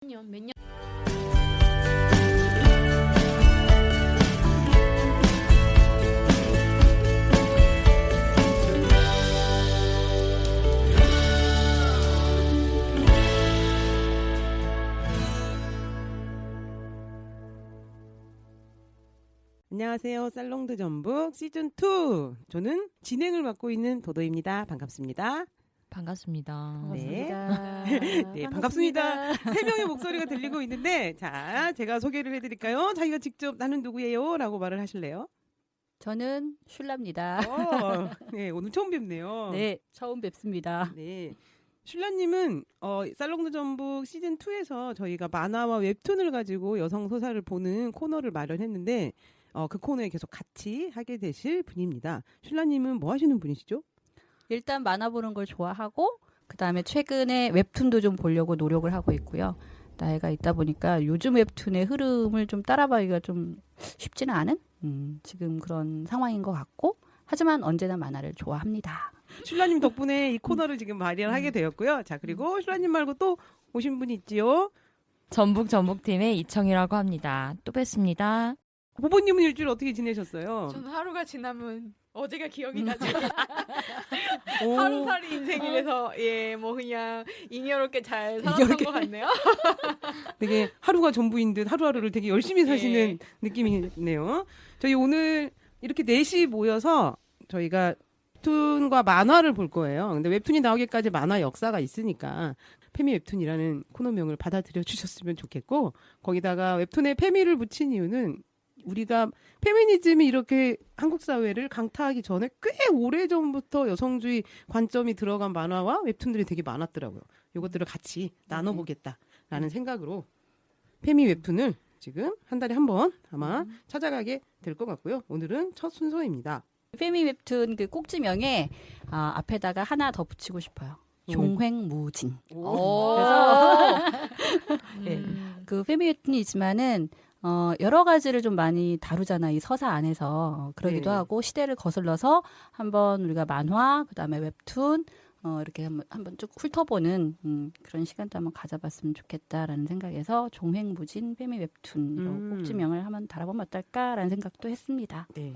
몇 년. 안녕하세요. 살롱드 전북 시즌2. 저는 진행을 맡고 있는 도도입니다. 반갑습니다. 반갑습니다. 네. 네, 반갑습니다. 세 명의 목소리가 들리고 있는데, 자, 제가 소개를 해드릴까요? 자기가 직접 나는 누구예요? 라고 말을 하실래요? 저는 슐라입니다. 네, 오늘 처음 뵙네요. 네, 처음 뵙습니다. 네. 슐라님은 살롱드 전북 시즌2에서 저희가 만화와 웹툰을 가지고 여성 서사를 보는 코너를 마련했는데, 그 코너에 계속 같이 하게 되실 분입니다. 슐라님은 뭐 하시는 분이시죠? 일단 만화 보는 걸 좋아하고 그다음에 최근에 웹툰도 좀 보려고 노력을 하고 있고요. 나이가 있다 보니까 요즘 웹툰의 흐름을 좀 따라가기가 좀 쉽지는 않은 지금 그런 상황인 것 같고 하지만 언제나 만화를 좋아합니다. 슐라님 덕분에 이 코너를 지금 마련하게 되었고요. 자, 그리고 슐라님 말고 또 오신 분이 있지요. 전북팀의 이청이라고 합니다. 또 뵙습니다. 보보님은 일주일 어떻게 지내셨어요? 저는 하루가 지나면 어제가 기억이 나죠. 오. 하루살이 인생이라서 뭐 그냥 잉여롭게 잘 살았던 잉여롭게. 것 같네요. 되게 하루가 전부인 듯 하루하루를 되게 열심히 사시는 느낌이네요. 저희 오늘 이렇게 넷이 모여서 저희가 웹툰과 만화를 볼 거예요. 근데 웹툰이 나오기까지 만화 역사가 있으니까 페미 웹툰이라는 코너명을 받아들여 주셨으면 좋겠고, 거기다가 웹툰에 페미를 붙인 이유는 우리가 페미니즘이 이렇게 한국 사회를 강타하기 전에 꽤 오래전부터 여성주의 관점이 들어간 만화와 웹툰들이 되게 많았더라고요. 이것들을 같이 나눠보겠다라는 생각으로 페미 웹툰을 지금 한 달에 한 번 아마 찾아가게 될 것 같고요. 오늘은 첫 순서입니다. 페미 웹툰 그 꼭지명에 앞에다가 하나 더 붙이고 싶어요. 종횡무진. 그래서 네, 그 페미 웹툰이 있지만은 여러 가지를 좀 많이 다루잖아. 이 서사 안에서. 그러기도 네. 하고 시대를 거슬러서 한번 우리가 만화, 그다음에 웹툰 이렇게 한번 쭉 훑어보는 그런 시간도 한번 가져봤으면 좋겠다라는 생각에서 종횡무진 페미 웹툰이라고 꼭지명을 한번 달아보면 어떨까라는 생각도 했습니다. 네.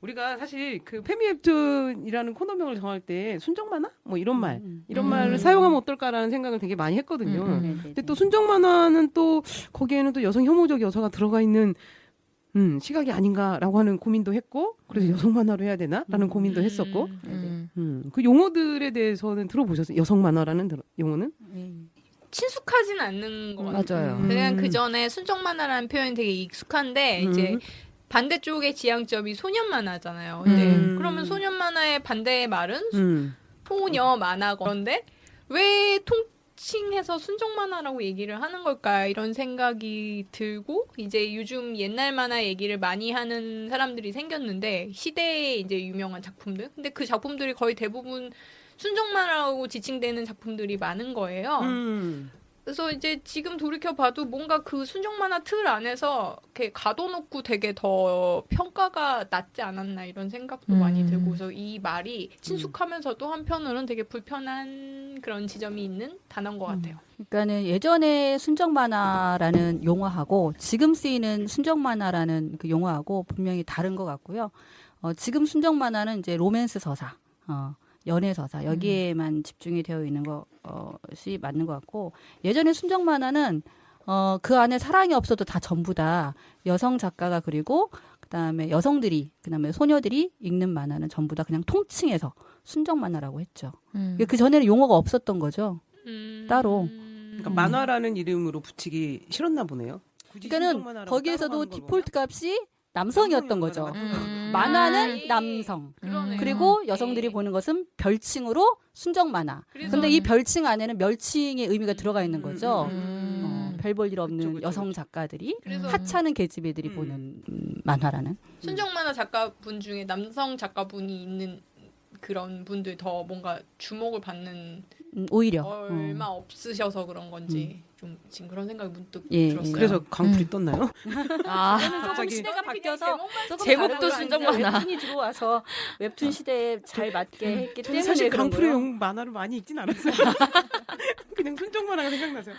우리가 사실 그 페미 웹툰이라는 코너명을 정할 때 순정 만화? 뭐 이런 이런 말을 사용하면 어떨까라는 생각을 되게 많이 했거든요. 근데 또 순정 만화는 또 거기에는 또 여성 혐오적 요소가 들어가 있는 시각이 아닌가라고 하는 고민도 했고, 그래서 여성 만화로 해야 되나라는 고민도 했었고, 그 용어들에 대해서는 들어보셨어요? 여성 만화라는 용어는? 친숙하진 않는 것 같아요. 맞아요. 그냥 그 전에 순정 만화라는 표현이 되게 익숙한데 이제 반대쪽의 지향점이 소년 만화잖아요. 근데 그러면 소년 만화의 반대의 말은 소녀 만화 그런데 왜 통칭해서 순정 만화라고 얘기를 하는 걸까 이런 생각이 들고 이제 요즘 옛날 만화 얘기를 많이 하는 사람들이 생겼는데 시대에 이제 유명한 작품들 근데 그 작품들이 거의 대부분 순정 만화라고 지칭되는 작품들이 많은 거예요. 그래서 이제 지금 돌이켜봐도 뭔가 그 순정 만화 틀 안에서 이렇게 가둬놓고 되게 더 평가가 낮지 않았나 이런 생각도 많이 들고 그래서 이 말이 친숙하면서도 한편으로는 되게 불편한 그런 지점이 있는 단어인 것 같아요. 그러니까는 예전에 순정 만화라는 용어하고 지금 쓰이는 순정 만화라는 그 용어하고 분명히 다른 것 같고요. 지금 순정 만화는 이제 로맨스 서사, 연애 서사 여기에만 집중이 되어 있는 것이 맞는 것 같고 예전에 순정 만화는 그 안에 사랑이 없어도 다 전부 다 여성 작가가 그리고 그다음에 여성들이 그다음에 소녀들이 읽는 만화는 전부 다 그냥 통칭해서 순정 만화라고 했죠. 그 전에는 용어가 없었던 거죠. 따로. 그러니까 만화라는 이름으로 붙이기 싫었나 보네요. 굳이 순정 그러니까는 만화라고 거기에서도 따로 하는 걸 디폴트 값이 남성이었던 거죠. 만화는 예. 남성. 그러네요. 그리고 여성들이 보는 것은 별칭으로 순정 만화. 근데 이 별칭 안에는 멸칭의 의미가 들어가 있는 거죠. 별 볼 일 없는 그쵸. 여성 작가들이 그래서 하찮은 계집 애들이 보는 만화라는. 순정 만화 작가분 중에 남성 작가분이 있는 그런 분들 더 뭔가 주목을 받는 오히려. 얼마 없으셔서 그런 건지 좀 지금 그런 생각이 문득 예, 들었어요. 그래서 강풀이 떴나요? 조금 시대가 바뀌어서 조금 제목도 다르고 순정 이제 만화. 웹툰이 들어와서 웹툰 시대에 잘 맞게 했기 때문에 사실 그런 강풀의 거예요. 만화를 많이 읽진 않았어요. 그냥 순정 만화가 생각나서요.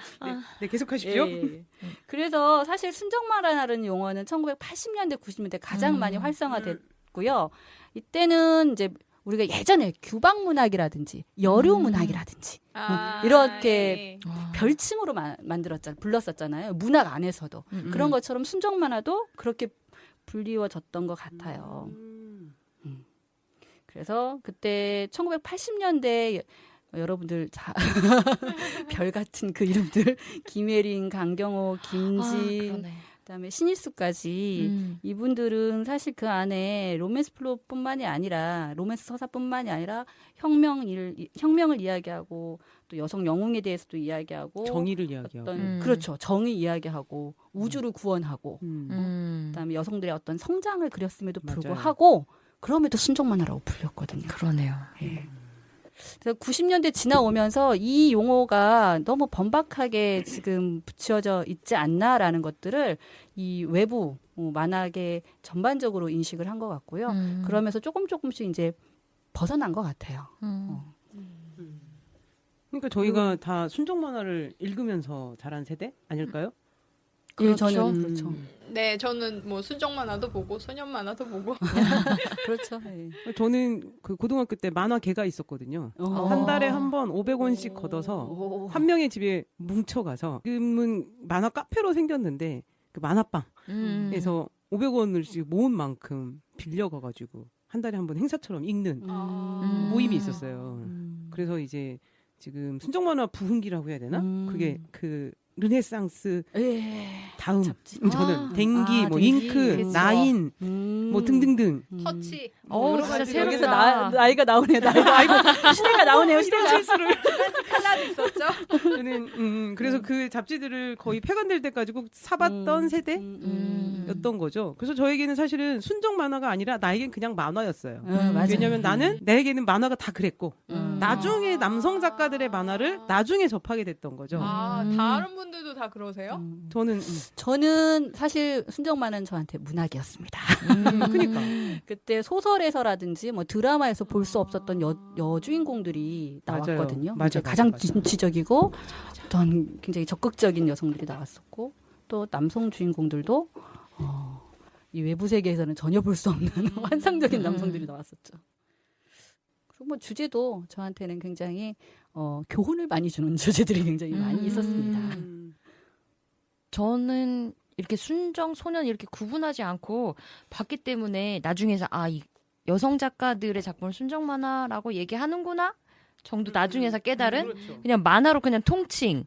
네, 계속하십시오. 예. 그래서 사실 순정 만화라는 용어는 1980년대, 90년대 가장 많이 활성화됐고요. 이때는 이제 우리가 예전에 규방 문학이라든지 여류 문학이라든지 이렇게 별칭으로 불렀었잖아요. 문학 안에서도. 그런 것처럼 순정 만화도 그렇게 불리워졌던 것 같아요. 그래서 그때 1980년대 여러분들 별 같은 그 이름들 김혜린, 강경호, 김진, 그다음에 신일수까지 이분들은 사실 그 안에 로맨스 플롯뿐만이 아니라 로맨스 서사뿐만이 아니라 혁명을 이야기하고 또 여성 영웅에 대해서도 이야기하고 정의를 이야기하고 그렇죠. 정의 이야기하고 우주를 구원하고 그다음에 여성들의 어떤 성장을 그렸음에도 불구하고 그럼에도 순정 만화라고 불렸거든요. 그러네요. 예. 그래서 90년대 지나오면서 이 용어가 너무 번박하게 지금 붙여져 있지 않나라는 것들을 이 외부 만화계 전반적으로 인식을 한 것 같고요. 그러면서 조금씩 이제 벗어난 것 같아요. 그러니까 저희가 다 순정 만화를 읽으면서 자란 세대 아닐까요? 예, 그렇죠. 저는 그렇죠. 네, 저는 뭐 순정 만화도 보고 소년 만화도 보고. 그렇죠. 예. 저는 그 고등학교 때 만화계가 있었거든요. 한 달에 한 번 500원씩 걷어서 한 명의 집에 뭉쳐가서 지금은 만화 카페로 생겼는데 그 만화방에서 500원을 모은 만큼 빌려가가지고 한 달에 한 번 행사처럼 읽는 모임이 있었어요. 그래서 이제 지금 순정 만화 부흥기라고 해야 되나? 그게 그 르네상스 다음 저는 댕기, 뭐 댕기. 잉크, 그쵸. 나인, 뭐 등등등. 터치. 여러 진짜 가지 여기서 새롭다. 나이가 나오네요. 시대가 나오네요. 시대가. 칼라도 있었죠. 저는 그래서 그 잡지들을 거의 폐간될 때까지 꼭 사봤던 세대였던 거죠. 그래서 저에게는 사실은 순정 만화가 아니라 나에겐 그냥 만화였어요. 맞아요. 왜냐면 나는 나에게는 만화가 다 그랬고 나중에 남성 작가들의 만화를 나중에 접하게 됐던 거죠. 다른 분들도 다 그러세요? 저는 사실 순정 만화는 저한테 문학이었습니다. 그러니까 그때 소설에서라든지 뭐 드라마에서 볼 수 없었던 여주인공들이 나왔거든요. 맞아요. 가장 진취적이고 어떤 굉장히 적극적인 여성들이 나왔었고 또 남성 주인공들도 이 외부 세계에서는 전혀 볼 수 없는 환상적인 남성들이 나왔었죠. 그리고 뭐 주제도 저한테는 굉장히 교훈을 많이 주는 주제들이 굉장히 많이 있었습니다. 저는 이렇게 순정, 소년 이렇게 구분하지 않고 봤기 때문에 나중에서 이 여성 작가들의 작품을 순정 만화라고 얘기하는구나 정도 나중에서 깨달은 그렇죠. 그냥 만화로 그냥 통칭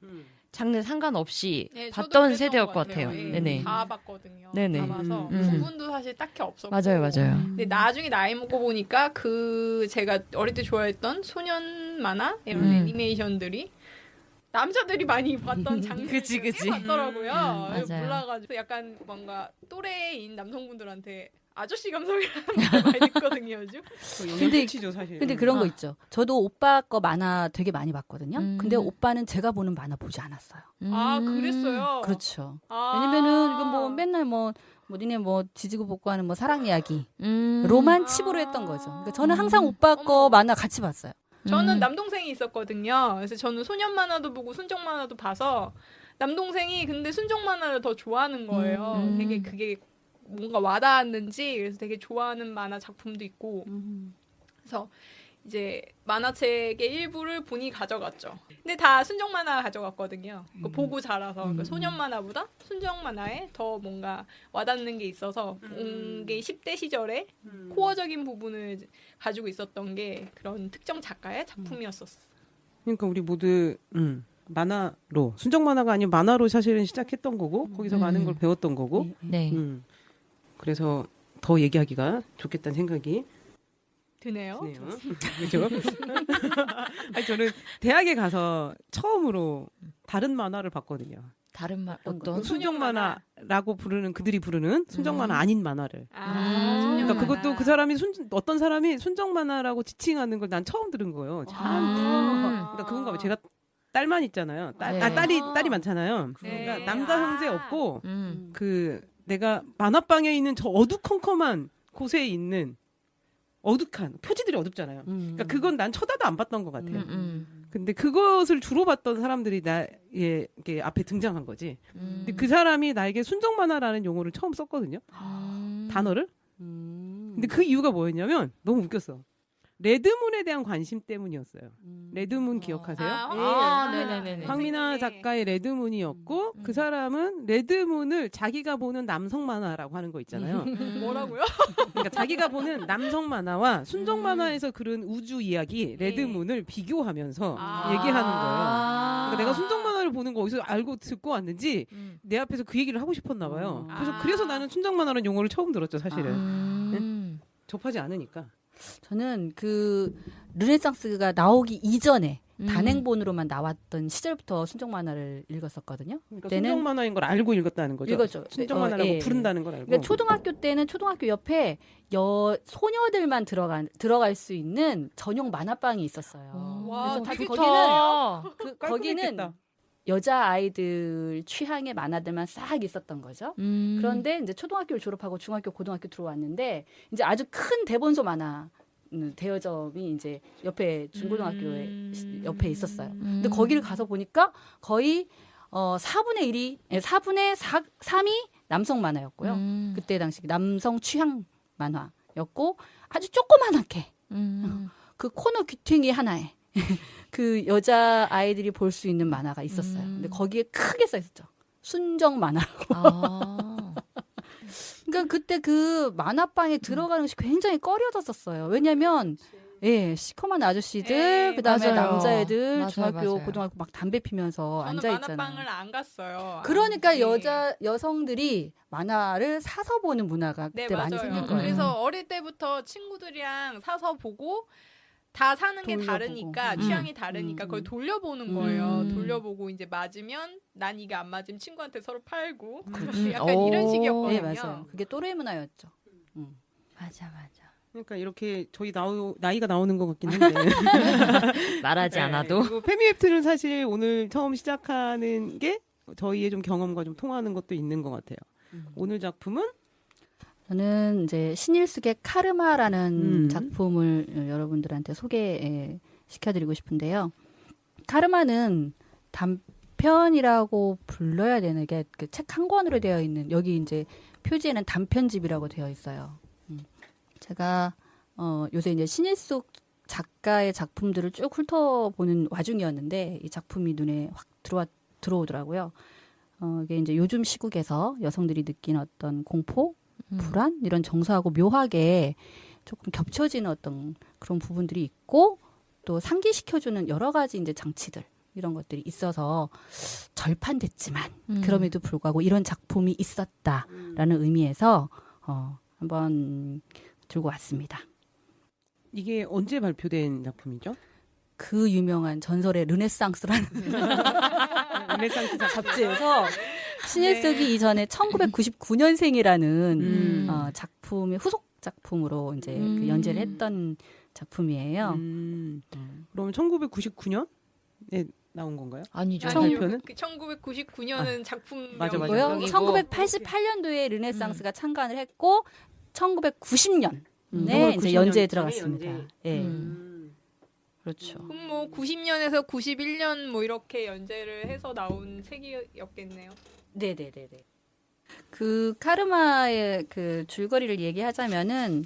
장르 상관없이 네, 저도 봤던 그랬던 세대였을 것 같아요. 같아요. 예, 네네. 다 봤거든요. 네네. 다 봐서 음. 구분도 사실 딱히 없었고. 맞아요. 근데 나중에 나이 먹고 보니까 그 제가 어릴 때 좋아했던 소년 만화 이런 애니메이션들이 남자들이 많이 봤던 장르를 그치. 봤더라고요. 맞아요. 몰라가지고 약간 뭔가 또래인 남성분들한테 아저씨 감성이라는 말 많이 듣거든요, 요즘. 근데 죠 사실. 근데 그런 거 있죠. 저도 오빠 거 만화 되게 많이 봤거든요. 근데 오빠는 제가 보는 만화 보지 않았어요. 아, 그랬어요? 그렇죠. 아. 왜냐면은 이거 뭐 맨날 뭐 니네 뭐 지지고 볶고 하는 뭐 사랑 이야기 로만 칩으로 했던 거죠. 그러니까 저는 항상 오빠 거 만화 같이 봤어요. 저는 남동생이 있었거든요. 그래서 저는 소년 만화도 보고 순정 만화도 봐서 남동생이 근데 순정 만화를 더 좋아하는 거예요. 되게 그게 뭔가 와닿았는지 그래서 되게 좋아하는 만화 작품도 있고 그래서 이제 만화책의 일부를 본인이 가져갔죠. 근데 다 순정 만화 가져갔거든요. 보고 자라서 그러니까 소년 만화보다 순정 만화에 더 뭔가 와닿는 게 있어서 게 10대 시절에 코어적인 부분을 가지고 있었던 게 그런 특정 작가의 작품이었었어요. 그러니까 우리 모두 만화로 순정 만화가 아닌 만화로 사실은 시작했던 거고 거기서 많은 걸 배웠던 거고 네. 그래서 더 얘기하기가 좋겠다는 생각이 드네요. 드네요. 그렇죠? 아니, 저는 대학에 가서 처음으로 다른 만화를 봤거든요. 다른 말 어떤 순정 만화라고 부르는 그들이 부르는 순정 만화 아닌 만화를. 그러니까 그러니까 그것도 그 사람이 어떤 사람이 순정 만화라고 지칭하는 걸 난 처음 들은 거예요. 그러니까 그건가 봐. 제가 딸만 있잖아요. 네. 딸이 많잖아요. 그러니까 네. 남자 형제 없고 그 내가 만화방에 있는 저 어두컴컴한 곳에 있는 어둑한 표지들이 어둡잖아요. 그러니까 그건 난 쳐다도 안 봤던 것 같아요. 근데 그것을 주로 봤던 사람들이 나의 이렇게 앞에 등장한 거지. 근데 그 사람이 나에게 순정 만화라는 용어를 처음 썼거든요. 단어를. 근데 그 이유가 뭐였냐면 너무 웃겼어. 레드문에 대한 관심 때문이었어요. 레드문 기억하세요? 네네네. 황미나 작가의 레드문이었고 그 사람은 레드문을 자기가 보는 남성 만화라고 하는 거 있잖아요. 뭐라고요? 그러니까 자기가 보는 남성 만화와 순정 만화에서 그런 우주 이야기 레드문을 비교하면서 얘기하는 거예요. 그러니까 내가 순정 만화를 보는 거 어디서 알고 듣고 왔는지 내 앞에서 그 얘기를 하고 싶었나 봐요. 그래서 나는 순정 만화라는 용어를 처음 들었죠, 사실은. 네? 접하지 않으니까. 저는 그 르네상스가 나오기 이전에 단행본으로만 나왔던 시절부터 순정 만화를 읽었었거든요. 그러니까 그때는 순정 만화인 걸 알고 읽었다는 거죠. 읽었죠. 순정 만화라고 예. 부른다는 걸 알고. 그러니까 초등학교 때는 초등학교 옆에 소녀들만 들어갈 수 있는 전용 만화방이 있었어요. 와, 그래서 되게 거기는 깔끔했겠다. 여자 아이들 취향의 만화들만 싹 있었던 거죠. 그런데 이제 초등학교를 졸업하고 중학교, 고등학교 들어왔는데 이제 아주 큰 대본소 만화 대여점이 이제 옆에 중고등학교에 옆에 있었어요. 근데 거기를 가서 보니까 거의 4분의 3이 남성 만화였고요. 그때 당시 남성 취향 만화였고 아주 조그만하게 그 코너 귀퉁이 하나에 그 여자 아이들이 볼 수 있는 만화가 있었어요. 근데 거기에 크게 써 있었죠. 순정 만화라고. 그러니까 그때 그 만화방에 들어가는 것이 굉장히 꺼려졌었어요. 왜냐면 예, 시커먼 아저씨들, 그다음에 맞아요. 남자애들 맞아요, 중학교, 맞아요. 고등학교 막 담배 피면서 저는 앉아 있잖아요. 만화방을 안 갔어요. 그러니까 네. 여성들이 만화를 사서 보는 문화가 네, 그때 많이 맞아요. 생긴 거예요. 그래서 어릴 때부터 친구들이랑 사서 보고 다 사는 게 돌려보고. 다르니까 취향이 다르니까 그걸 돌려보는 거예요. 돌려보고 이제 맞으면 난 이게 안 맞으면 친구한테 서로 팔고 약간 이런 식이었거든요. 네, 맞아요. 그게 또래 문화였죠. 맞아. 그러니까 이렇게 저희 나이가 나오는 것 같긴 한데. 말하지 네. 않아도. 그리고 페미웹트는 사실 오늘 처음 시작하는 게 저희의 좀 경험과 좀 통하는 것도 있는 것 같아요. 오늘 작품은 저는 이제 신일숙의 카르마라는 작품을 여러분들한테 소개시켜드리고 싶은데요. 카르마는 단편이라고 불러야 되는 게 그 책 한 권으로 되어 있는 여기 이제 표지에는 단편집이라고 되어 있어요. 제가 요새 이제 신일숙 작가의 작품들을 쭉 훑어보는 와중이었는데 이 작품이 눈에 확 들어오더라고요. 이게 이제 요즘 시국에서 여성들이 느끼는 어떤 공포, 불안 이런 정서하고 묘하게 조금 겹쳐지는 어떤 그런 부분들이 있고 또 상기시켜주는 여러 가지 이제 장치들 이런 것들이 있어서 절판됐지만 그럼에도 불구하고 이런 작품이 있었다라는 의미에서 한번 들고 왔습니다. 이게 언제 발표된 작품이죠? 그 유명한 전설의 르네상스라는 르네상스 잡지에서 신일숙이 이전에 1999년생이라는 작품의 후속 작품으로 이제 그 연재를 했던 작품이에요. 그럼 1999년에 나온 건가요? 아니죠. 발표는? 1999년은 작품 맞아. 고요. 명이고. 1988년도에 르네상스가 창간을 했고 1990년에 이제 1990년 연재에 전에 들어갔습니다. 연재. 예. 그렇죠. 그럼 뭐 90년에서 91년 뭐 이렇게 연재를 해서 나온 책이었겠네요. 네네네네. 그 카르마의 그 줄거리를 얘기하자면은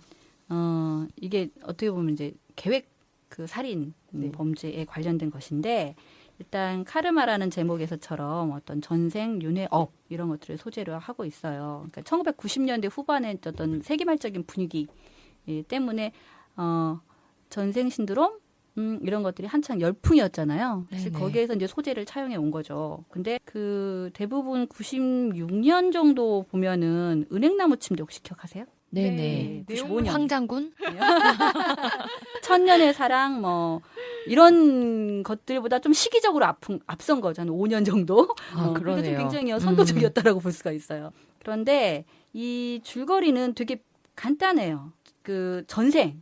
이게 어떻게 보면 이제 계획 그 살인 범죄에 관련된 것인데 일단 카르마라는 제목에서처럼 어떤 전생, 윤회, 업 이런 것들을 소재로 하고 있어요. 그러니까 1990년대 후반에 어떤 세기말적인 분위기 때문에 전생 신드롬 이런 것들이 한창 열풍이었잖아요. 사실 네네. 거기에서 이제 소재를 차용해 온 거죠. 근데 그 대부분 96년 정도 보면은 은행나무 침대 혹시 기억하세요? 네네. 95년. 황장군? 천년의 사랑 뭐 이런 것들보다 좀 시기적으로 앞선 거죠. 한 5년 정도. 그래서 좀 그러네요. 굉장히 선도적이었다라고 볼 수가 있어요. 그런데 이 줄거리는 되게 간단해요. 그 전생에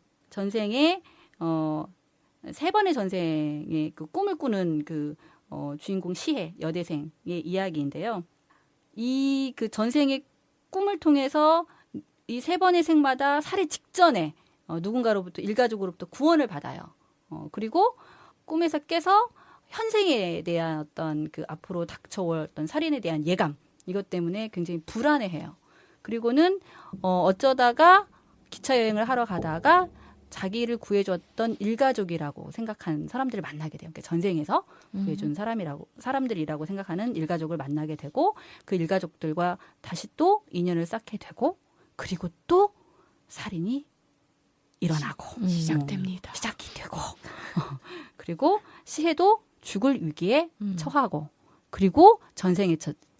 세 번의 전생의 그 꿈을 꾸는 그 주인공 시해 여대생의 이야기인데요. 이 그 전생의 꿈을 통해서 이 세 번의 생마다 살해 직전에 누군가로부터 일가족으로부터 구원을 받아요. 그리고 꿈에서 깨서 현생에 대한 어떤 그 앞으로 닥쳐올 어떤 살인에 대한 예감 이것 때문에 굉장히 불안해해요. 그리고는 어쩌다가 기차 여행을 하러 가다가 자기를 구해줬던 일가족이라고 생각한 사람들을 만나게 돼요. 그러니까 전생에서 구해준 사람들이라고 생각하는 일가족을 만나게 되고 그 일가족들과 다시 또 인연을 쌓게 되고 그리고 또 살인이 일어나고 시작됩니다. 시작이 되고 그리고 시해도 죽을 위기에 처하고 그리고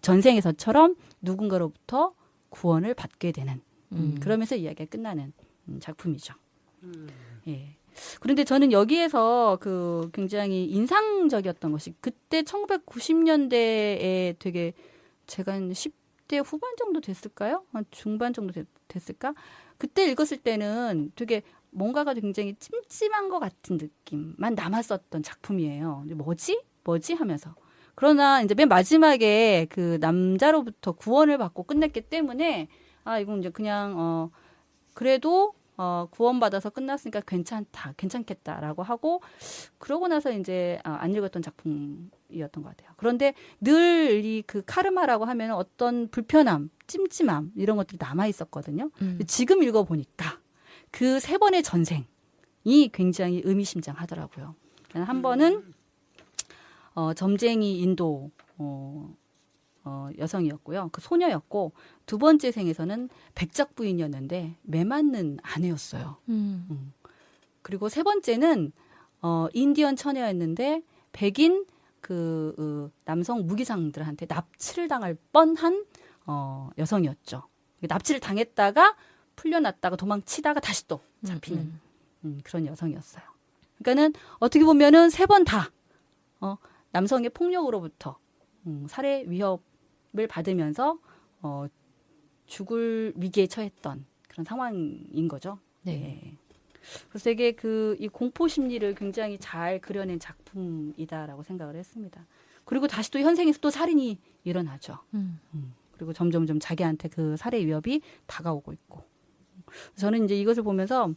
전생에서처럼 누군가로부터 구원을 받게 되는 그러면서 이야기가 끝나는 작품이죠. 예. 그런데 저는 여기에서 그 굉장히 인상적이었던 것이 그때 1990년대에 되게 제가 한 10대 후반 정도 됐을까요? 한 중반 정도 됐을까? 그때 읽었을 때는 되게 뭔가가 굉장히 찜찜한 것 같은 느낌만 남았었던 작품이에요. 근데 뭐지 하면서. 그러나 이제 맨 마지막에 그 남자로부터 구원을 받고 끝냈기 때문에 이건 이제 그냥 그래도 구원받아서 끝났으니까 괜찮겠다라고 하고 그러고 나서 이제 안 읽었던 작품이었던 것 같아요. 그런데 늘 이 그 카르마라고 하면 어떤 불편함, 찜찜함 이런 것들이 남아 있었거든요. 지금 읽어보니까 그 3번의 전생이 굉장히 의미심장하더라고요. 한 번은 점쟁이 인도 여성이었고요. 그 소녀였고 두 번째 생에서는 백작 부인이었는데 매 맞는 아내였어요. 그리고 세 번째는 인디언 처녀였는데 백인 남성 무기상들한테 납치를 당할 뻔한 여성이었죠. 납치를 당했다가 풀려났다가 도망치다가 다시 또 잡히는 그런 여성이었어요. 그러니까는 어떻게 보면은 3번 다 남성의 폭력으로부터 살해 위협을 받으면서 죽을 위기에 처했던 그런 상황인 거죠. 네. 네. 그래서 되게 이 공포 심리를 굉장히 잘 그려낸 작품이다라고 생각을 했습니다. 그리고 다시 또 현생에서 또 살인이 일어나죠. 그리고 점점점 자기한테 그 살해 위협이 다가오고 있고. 저는 이제 이것을 보면서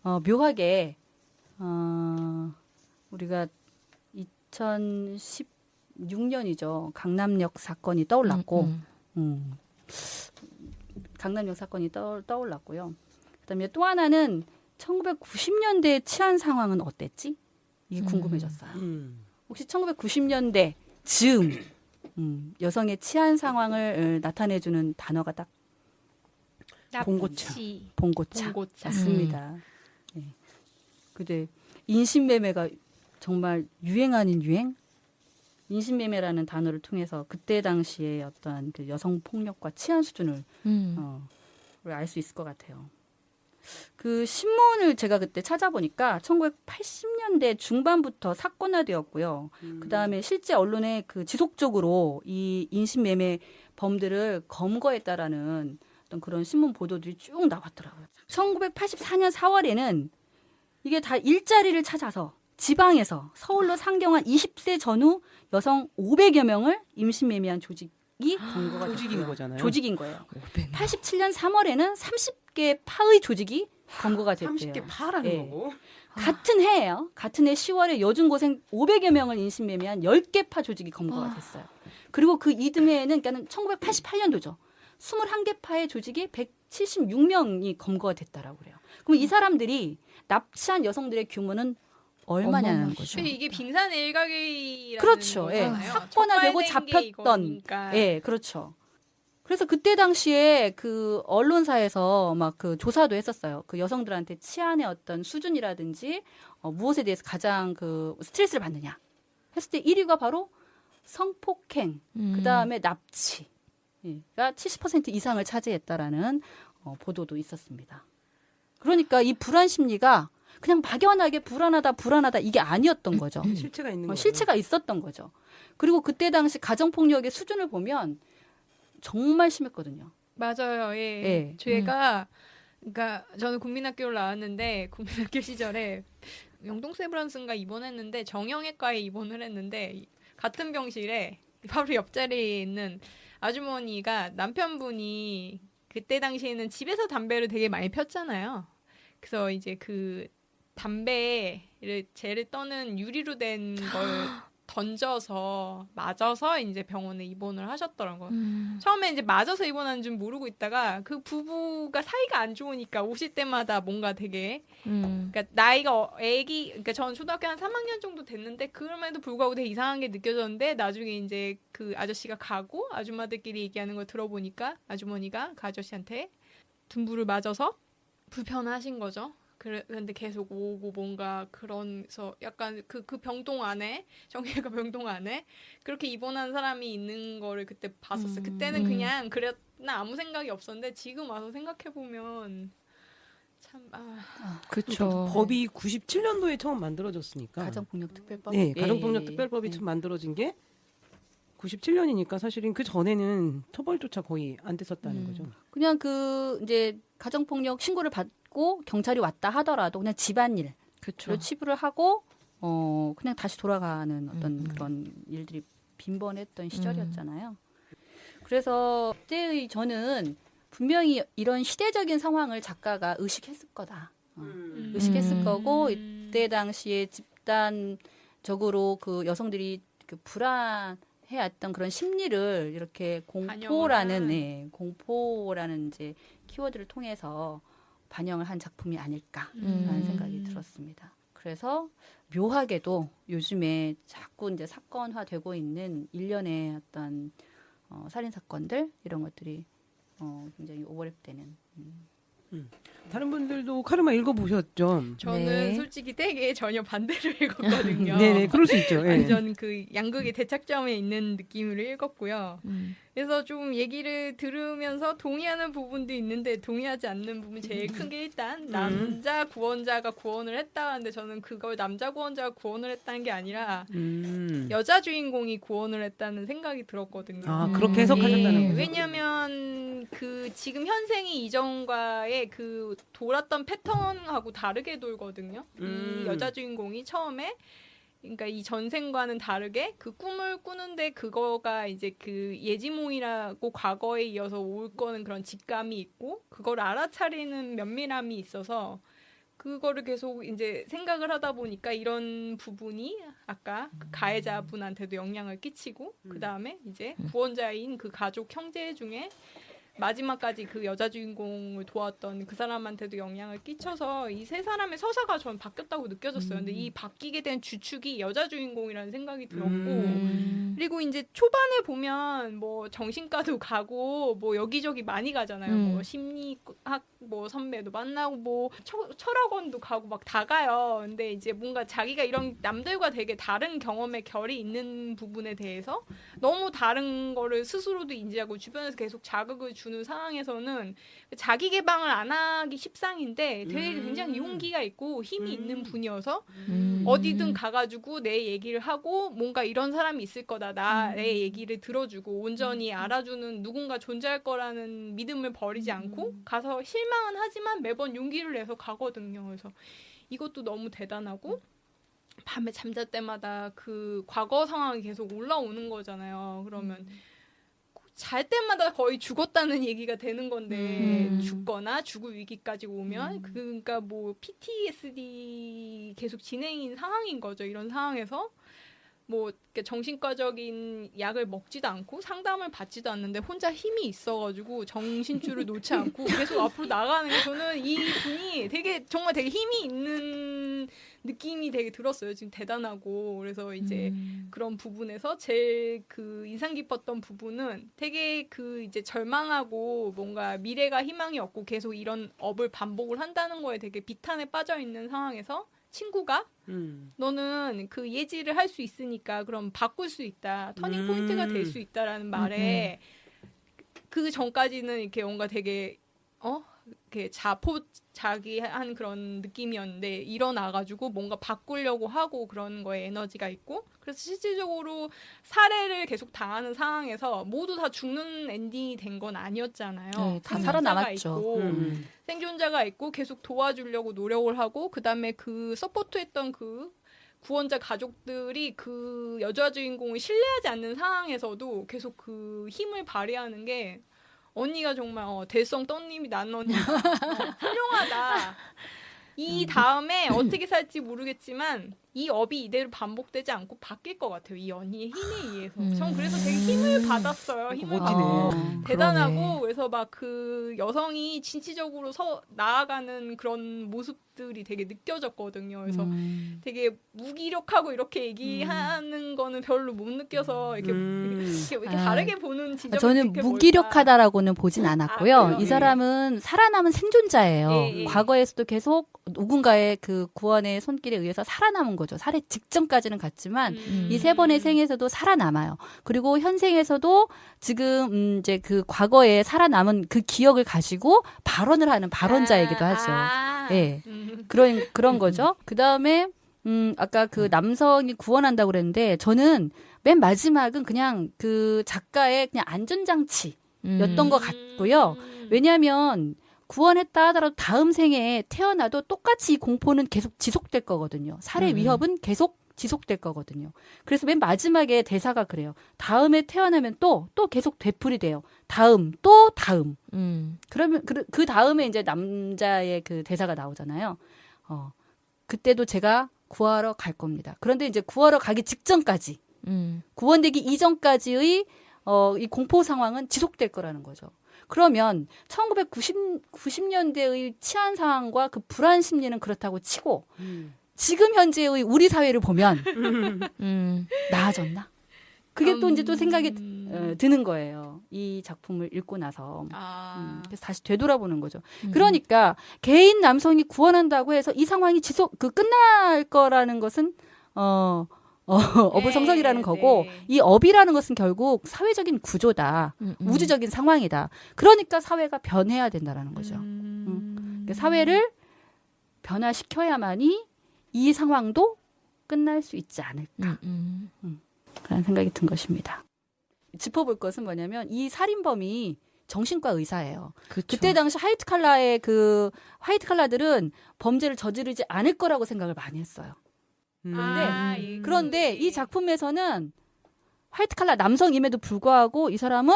묘하게 우리가 2016년이죠. 강남역 사건이 떠올랐고, 강남역 사건이 떠올랐고요. 그다음에 또 하나는 1990년대 치안 상황은 어땠지? 이게 궁금해졌어요. 혹시 1990년대 즈음 여성의 치안 상황을 나타내주는 단어가 딱 봉고차. 봉고차. 맞습니다. 네. 근데 인신매매가 정말 유행 아닌 유행? 인신매매라는 단어를 통해서 그때 당시에 어떤 그 여성 폭력과 치안 수준을 알 수 있을 것 같아요. 그 신문을 제가 그때 찾아보니까 1980년대 중반부터 사건화되었고요. 그 다음에 실제 언론에 그 지속적으로 이 인신매매 범들을 검거했다라는 어떤 그런 신문 보도들이 쭉 나왔더라고요. 1984년 4월에는 이게 다 일자리를 찾아서 지방에서 서울로 상경한 20세 전후 여성 500여 명을 임신매매한 조직이 검거가 조직인 거잖아요. 조직인 거예요. 87년 3월에는 30개 파의 조직이 검거가 됐대요. 30개 파라는 거고. 같은 해예요. 같은 해 10월에 여중고생 500여 명을 인신매매한 10개 파 조직이 검거가 됐어요. 그리고 그 이듬해에는 그러니까 1988년도죠. 21개 파의 조직이 176명이 검거가 됐다라고 그래요. 그럼 이 사람들이 납치한 여성들의 규모는 얼마냐는 거죠. 이게 빙산 일각이라는 그렇죠. 예. 거잖아요. 사건화되고 촉발된 게 잡혔던. 이거니까. 예, 그렇죠. 그래서 그때 당시에 그 언론사에서 막 그 조사도 했었어요. 그 여성들한테 치안의 어떤 수준이라든지 무엇에 대해서 가장 그 스트레스를 받느냐 했을 때 1위가 바로 성폭행, 그 다음에 납치가 70% 이상을 차지했다라는 보도도 있었습니다. 그러니까 이 불안 심리가 그냥 막연하게 불안하다 이게 아니었던 거죠. 실체가 있는 거죠. 실체가 있었던 거죠. 그리고 그때 당시 가정폭력의 수준을 보면 정말 심했거든요. 맞아요. 예. 예. 제가 그러니까 저는 국민학교를 나왔는데 국민학교 시절에 영동세브란스인가 입원했는데 정형외과에 입원을 했는데 같은 병실에 바로 옆자리에 있는 아주머니가 남편분이 그때 당시에는 집에서 담배를 되게 많이 폈잖아요. 그래서 이제 그 담배에 쟤를 떠는 유리로 된 걸 던져서 맞아서 이제 병원에 입원을 하셨더라고요. 처음에 이제 맞아서 입원한 줄 모르고 있다가 그 부부가 사이가 안 좋으니까 오실 때마다 뭔가 되게 그러니까 나이가 그러니까 저는 초등학교 한 3학년 정도 됐는데 그럼에도 불구하고 되게 이상한 게 느껴졌는데 나중에 이제 그 아저씨가 가고 아줌마들끼리 얘기하는 걸 들어보니까 아주머니가 그 아저씨한테 둔부를 맞아서 불편하신 거죠. 그런데 계속 오고 뭔가 그래서 약간 그 병동 안에 정형외과 병동 안에 그렇게 입원한 사람이 있는 거를 그때 봤었어요. 그때는 그냥 그랬나 아무 생각이 없었는데 지금 와서 생각해 보면 참 그렇죠. 법이 97년도에 처음 만들어졌으니까. 가정폭력특별법. 네, 가정폭력특별법이 처음 만들어진 게 97년이니까 사실은 그 전에는 처벌조차 거의 안 됐었다는 거죠. 그냥 그 이제 가정폭력 신고를 받고 경찰이 왔다 하더라도 그냥 집안일로 그렇죠. 치부를 하고 그냥 다시 돌아가는 어떤 그런 일들이 빈번했던 시절이었잖아요. 그래서 그때의 저는 분명히 이런 시대적인 상황을 작가가 의식했을 거다. 의식했을 거고 이때 당시에 집단적으로 그 여성들이 그 불안해왔던 그런 심리를 이렇게 공포라는 이제 키워드를 통해서 반영을 한 작품이 아닐까라는 생각이 들었습니다. 그래서 묘하게도 요즘에 자꾸 이제 사건화되고 있는 일련의 어떤 살인 사건들 이런 것들이 굉장히 오버랩되는. 다른 분들도 카르마 읽어보셨죠? 저는 네. 솔직히 되게 전혀 반대로 읽었거든요. 네네, 그럴 수 있죠. 예. 완전 그 양극의 대착점에 있는 느낌으로 읽었고요. 그래서 좀 얘기를 들으면서 동의하는 부분도 있는데 동의하지 않는 부분이 제일 큰 게 일단 남자 구원자가 구원을 했다는데 저는 그걸 남자 구원자가 구원을 했다는 게 아니라 여자 주인공이 구원을 했다는 생각이 들었거든요. 아, 그렇게 해석하셨다는 거죠. 왜냐면 그 지금 현생이 이전과의 그 돌았던 패턴하고 다르게 돌거든요. 이 여자 주인공이 처음에 그러니까 이 전생과는 다르게 그 꿈을 꾸는데 그거가 이제 그 예지몽이라고 과거에 이어서 올 거는 그런 직감이 있고 그걸 알아차리는 면밀함이 있어서 그거를 계속 이제 생각을 하다 보니까 이런 부분이 아까 그 가해자분한테도 영향을 끼치고 그 다음에 이제 구원자인 그 가족 형제 중에 마지막까지 그 여자 주인공을 도왔던 그 사람한테도 영향을 끼쳐서 이 세 사람의 서사가 전 바뀌었다고 느껴졌어요. 근데 이 바뀌게 된 주축이 여자 주인공이라는 생각이 들었고 그리고 이제 초반에 보면 뭐 정신과도 가고 뭐 여기저기 많이 가잖아요. 뭐 심리학 뭐 선배도 만나고 뭐 철학원도 가고 막 다 가요. 근데 이제 뭔가 자기가 이런 남들과 되게 다른 경험의 결이 있는 부분에 대해서 너무 다른 거를 스스로도 인지하고 주변에서 계속 자극을 주는 상황에서는 자기 개방을 안 하기 십상인데 되게 굉장히 용기가 있고 힘이 있는 분이어서 어디든 가가지고 내 얘기를 하고 뭔가 이런 사람이 있을 거다. 내 얘기를 들어주고 온전히 알아주는 누군가 존재할 거라는 믿음을 버리지 않고 가서 실망은 하지만 매번 용기를 내서 가거든요. 그래서 이것도 너무 대단하고 밤에 잠잘 때마다 그 과거 상황이 계속 올라오는 거잖아요. 그러면 잘 때마다 거의 죽었다는 얘기가 되는 건데 죽거나 죽을 위기까지 오면 그러니까 뭐 PTSD 계속 진행인 상황인 거죠. 이런 상황에서 뭐 정신과적인 약을 먹지도 않고 상담을 받지도 않는데 혼자 힘이 있어가지고 정신줄을 놓지 않고 계속 앞으로 나가는 게 저는 이 분이 되게 정말 되게 힘이 있는 느낌이 되게 들었어요. 지금 대단하고 그래서 이제 그런 부분에서 제일 그 인상 깊었던 부분은 되게 그 이제 절망하고 뭔가 미래가 희망이 없고 계속 이런 업을 반복을 한다는 거에 되게 비탄에 빠져 있는 상황에서 친구가 너는 그 예지를 할 수 있으니까 그럼 바꿀 수 있다. 터닝 포인트가 될 수 있다라는 말에 그 전까지는 이렇게 뭔가 되게 이렇게 자기한 그런 느낌이었는데 일어나가지고 뭔가 바꾸려고 하고 그런 거에 에너지가 있고 그래서 실질적으로 살해를 계속 당하는 상황에서 모두 다 죽는 엔딩이 된 건 아니었잖아요. 네, 다 생존자가 살아남았죠. 있고, 생존자가 있고 계속 도와주려고 노력을 하고 그다음에 그 서포트했던 그 구원자 가족들이 그 여자 주인공을 신뢰하지 않는 상황에서도 계속 그 힘을 발휘하는 게 언니가 정말 대성 떡님이 난 언니 훌륭하다. 이 다음에 어떻게 살지 모르겠지만 이 업이 이대로 반복되지 않고 바뀔 것 같아요. 이 언니의 힘에 의해서. 전 그래서 되게 힘을 받았어요. 힘을 멋지네. 받고 대단하고 그러네. 그래서 막 그 여성이 진취적으로 나아가는 그런 모습들이 되게 느껴졌거든요. 그래서 되게 무기력하고 이렇게 얘기하는 거는 별로 못 느껴서 이렇게 다르게 보는 지점이 저는 되게 무기력하다라고는 보진 않았고요. 그래요? 이 사람은 살아남은 생존자예요. 예. 과거에서도 계속 누군가의 그 구원의 손길에 의해서 살아남은 거죠. 살해 직전까지는 갔지만 이 세 번의 생에서도 살아남아요. 그리고 현생에서도 지금 이제 그 과거에 살아남은 그 기억을 가지고 발언을 하는 발언자이기도 하죠. 예. 그런 거죠. 그다음에 아까 그 남성이 구원한다고 그랬는데 저는 맨 마지막은 그냥 그 작가의 그냥 안전장치였던 것 같고요. 왜냐하면 구원했다 하더라도 다음 생에 태어나도 똑같이 이 공포는 계속 지속될 거거든요. 살해 위협은 계속 지속될 거거든요. 그래서 맨 마지막에 대사가 그래요. 다음에 태어나면 또 계속 되풀이 돼요. 또 다음. 그러면 그 다음에 이제 남자의 그 대사가 나오잖아요. 그때도 제가 구하러 갈 겁니다. 그런데 이제 구하러 가기 직전까지, 구원되기 이전까지의 이 공포 상황은 지속될 거라는 거죠. 그러면 1990년대의 치안 상황과 그 불안 심리는 그렇다고 치고 지금 현재의 우리 사회를 보면 나아졌나? 그게 또 이제 또 생각이 드는 거예요. 이 작품을 읽고 나서. 그래서 다시 되돌아보는 거죠. 그러니까 개인 남성이 구원한다고 해서 이 상황이 끝날 거라는 것은 어불성설이라는 거고 이 업이라는 것은 결국 사회적인 구조다. 우주적인 상황이다. 그러니까 사회가 변해야 된다라는 거죠. 그러니까 사회를 변화시켜야만이 이 상황도 끝날 수 있지 않을까. 그런 생각이 든 것입니다. 짚어볼 것은 뭐냐면 이 살인범이 정신과 의사예요. 그쵸. 그때 당시 화이트 칼라들은 범죄를 저지르지 않을 거라고 생각을 많이 했어요. 그런데 이 작품에서는 화이트 칼라 남성임에도 불구하고 이 사람은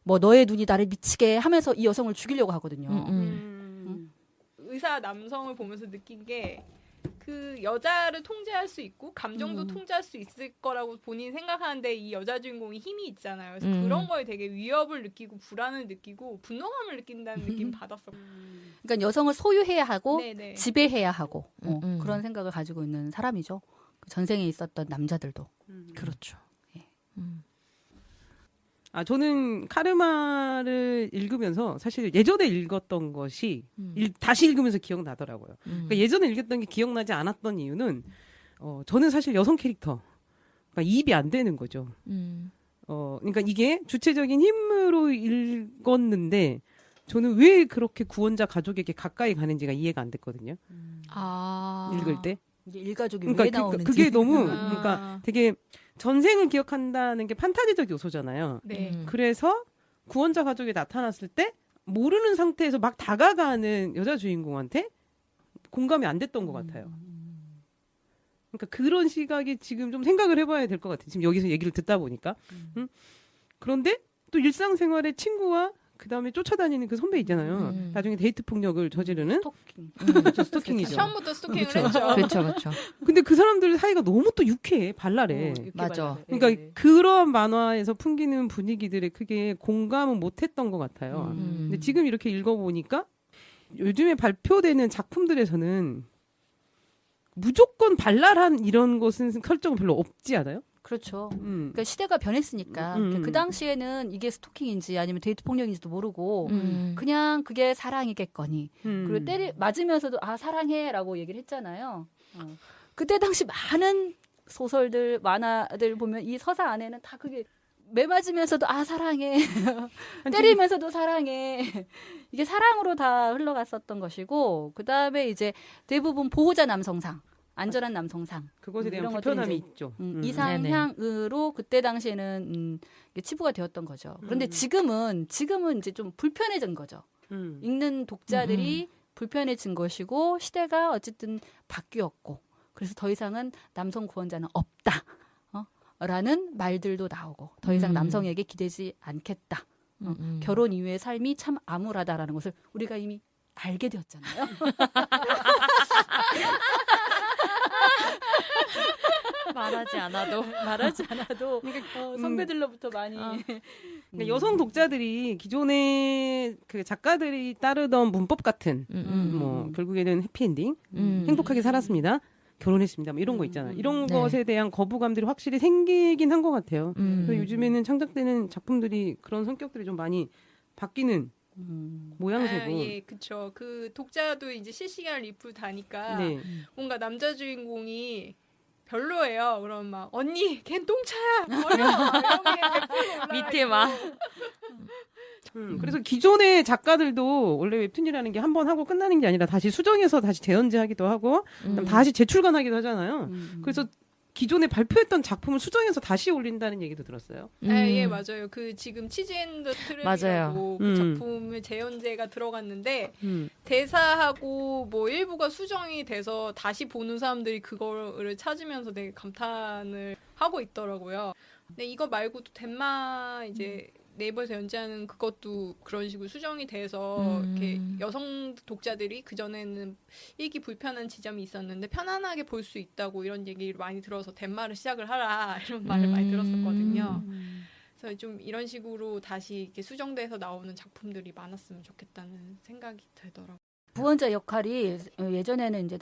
뭐 너의 눈이 나를 미치게 하면서 이 여성을 죽이려고 하거든요. 의사 남성을 보면서 느낀 게 그 여자를 통제할 수 있고 감정도 통제할 수 있을 거라고 본인이 생각하는데 이 여자 주인공이 힘이 있잖아요. 그래서 그런 거에 되게 위협을 느끼고 불안을 느끼고 분노감을 느낀다는 느낌 받았어요. 그러니까 여성을 소유해야 하고 네네. 지배해야 하고 그런 생각을 가지고 있는 사람이죠. 전생에 있었던 남자들도. 그렇죠. 저는 카르마를 읽으면서 사실 예전에 읽었던 것이 다시 읽으면서 기억나더라고요. 그러니까 예전에 읽었던 게 기억나지 않았던 이유는 저는 사실 여성 캐릭터 이입이 안 되는 거죠. 그러니까 이게 주체적인 힘으로 읽었는데 저는 왜 그렇게 구원자 가족에게 가까이 가는지가 이해가 안 됐거든요. 읽을 때. 이게 일가족이 그러니까 왜 나오는지. 그게 너무 그러니까 되게 전생을 기억한다는 게 판타지적 요소잖아요. 네. 그래서 구원자 가족이 나타났을 때 모르는 상태에서 막 다가가는 여자 주인공한테 공감이 안 됐던 것 같아요. 그러니까 그런 시각이 지금 좀 생각을 해봐야 될 것 같아요. 지금 여기서 얘기를 듣다 보니까. 그런데 또 일상생활에 친구와 그 다음에 쫓아다니는 그 선배 있잖아요. 나중에 데이트 폭력을 저지르는 스토킹이죠. 처음부터 스토킹을 했죠. 그렇죠. 근데 그 사람들 사이가 너무 또 유쾌해, 발랄해. 맞아. 그러니까 그런 만화에서 풍기는 분위기들에 크게 공감은 못했던 것 같아요. 근데 지금 이렇게 읽어보니까 요즘에 발표되는 작품들에서는 무조건 발랄한 이런 것은 설정은 별로 없지 않아요? 그렇죠. 그러니까 시대가 변했으니까 그 당시에는 이게 스토킹인지 아니면 데이트 폭력인지도 모르고 그냥 그게 사랑이겠거니. 그리고 맞으면서도 사랑해라고 얘기를 했잖아요. 그때 당시 많은 소설들, 만화들 보면 이 서사 안에는 다 그게 매 맞으면서도 사랑해. 때리면서도 사랑해. 이게 사랑으로 다 흘러갔었던 것이고 그다음에 이제 대부분 보호자 남성상. 안전한 남성상. 그것에 대한 이런 불편함이 것들이 있죠. 이상향으로 그때 당시에는 치부가 되었던 거죠. 그런데 지금은 이제 좀 불편해진 거죠. 읽는 독자들이 불편해진 것이고 시대가 어쨌든 바뀌었고 그래서 더 이상은 남성 구원자는 없다. 라는 말들도 나오고 더 이상 남성에게 기대지 않겠다. 결혼 이후의 삶이 참 암울하다라는 것을 우리가 이미 알게 되었잖아요. 말하지 않아도. 말하지 않아도 선배들로부터 많이 그러니까 여성 독자들이 기존의 그 작가들이 따르던 문법 같은 뭐 결국에는 해피엔딩, 행복하게 살았습니다. 결혼했습니다. 뭐 이런 거 있잖아요. 이런 네. 것에 대한 거부감들이 확실히 생기긴 한 것 같아요. 그래서 요즘에는 창작되는 작품들이 그런 성격들이 좀 많이 바뀌는 모양새고. 아, 예, 그쵸. 그 독자도 이제 실시간 리플 다니까 네. 뭔가 남자 주인공이 별로예요. 그럼 막 언니 걘 똥차야 버려 이런 게 100% 올라가 밑에 막. 그래서 기존의 작가들도 원래 웹툰이라는 게 한 번 하고 끝나는 게 아니라 다시 수정해서 다시 재연재하기도 하고 그다음 다시 재출간하기도 하잖아요. 그래서 기존에 발표했던 작품을 수정해서 다시 올린다는 얘기도 들었어요. 예, 맞아요. 그 지금 치즈 앤더 트랩이라고 그 작품을 재연재가 들어갔는데 대사하고 뭐 일부가 수정이 돼서 다시 보는 사람들이 그거를 찾으면서 되게 감탄을 하고 있더라고요. 근데 이거 말고도 덴마 이제 네이버에서 연재하는 그것도 그런 식으로 수정이 돼서 이렇게 여성 독자들이 그전에는 읽기 불편한 지점이 있었는데 편안하게 볼 수 있다고 이런 얘기를 많이 들어서 덴마를 시작을 하라 이런 말을 많이 들었었거든요. 그래서 좀 이런 식으로 다시 이렇게 수정돼서 나오는 작품들이 많았으면 좋겠다는 생각이 들더라고요. 부원자 역할이 예전에는 이제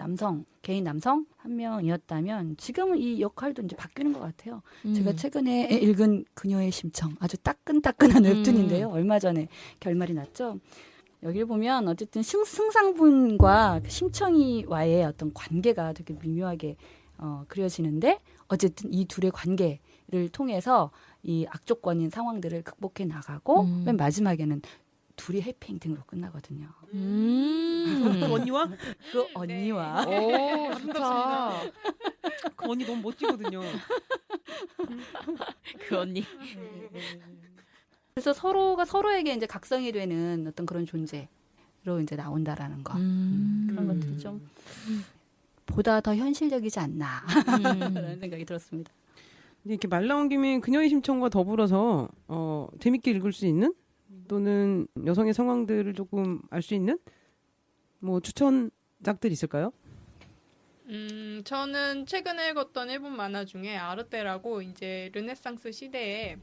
개인 남성 한 명이었다면 지금은 이 역할도 이제 바뀌는 것 같아요. 제가 최근에 읽은 그녀의 심청 아주 따끈따끈한 웹툰인데요. 얼마 전에 결말이 났죠. 여기를 보면 어쨌든 승상분과 심청이와의 어떤 관계가 되게 미묘하게 그려지는데 어쨌든 이 둘의 관계를 통해서 이 악조건인 상황들을 극복해 나가고 맨 마지막에는 둘이 해피엔딩으로 끝나거든요. 그 언니와? 그 언니와. 오, 좋다. 그 언니 너무 멋지거든요. 그 언니. 그래서 서로가 서로에게 이제 각성이 되는 어떤 그런 존재로 이제 나온다라는 거. 그런 것들이 좀 보다 더 현실적이지 않나. 라는 생각이 들었습니다. 이렇게 말 나온 김에 그녀의 심청과 더불어서 재밌게 읽을 수 있는 또는 여성의 상황들을 조금 알 수 있는 뭐 추천작들 있을까요? 저는 최근에 읽었던 일본 만화 중에 아르테라고 이제 르네상스 시대에